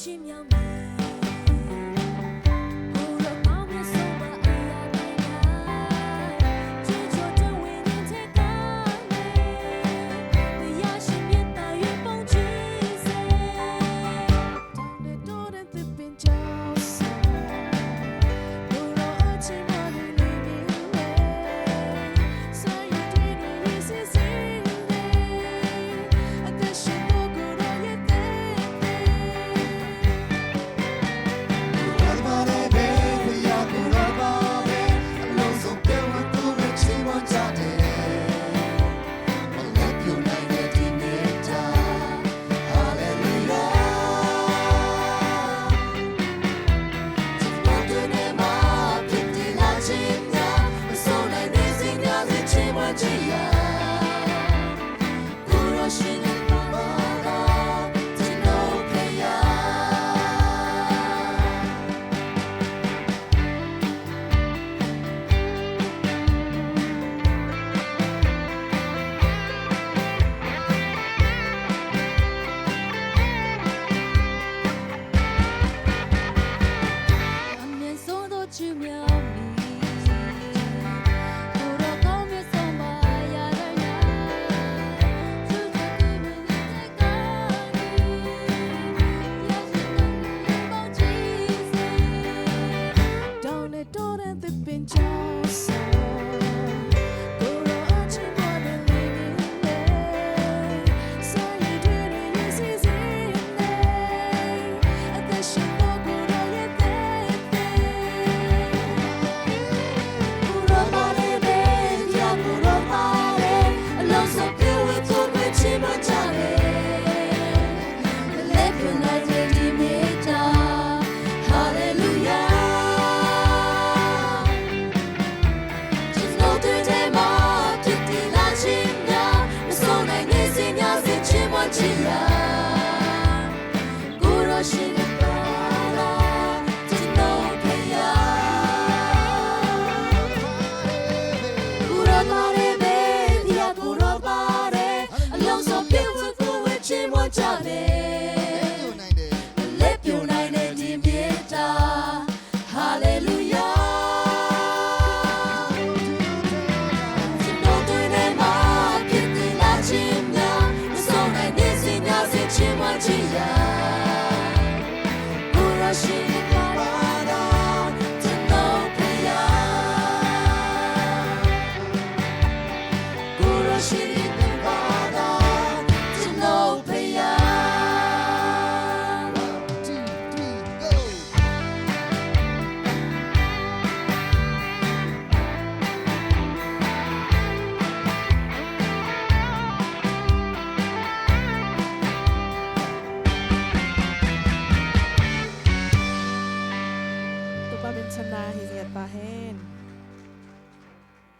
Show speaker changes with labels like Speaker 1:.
Speaker 1: ရှိမြောက်မယ်ဘုရားမောင်မြတ်ဆုံးမအရာတိုင်းချစ်ချောတဲ့ဝိညာဉ်တဲ့ကနေတရားရှိမြတ်တာရဲ့ပုံချီစေတောင်းတဲ့တိုးတဲ့သစ်ပင်ကြောင့်ဆောဘုရားအချင်းမလေးနေနေဆိုင်ရတဲ့ရေးစီစီအသက်ရှင်ဖို့ကိုယ်တော်ရဲ့She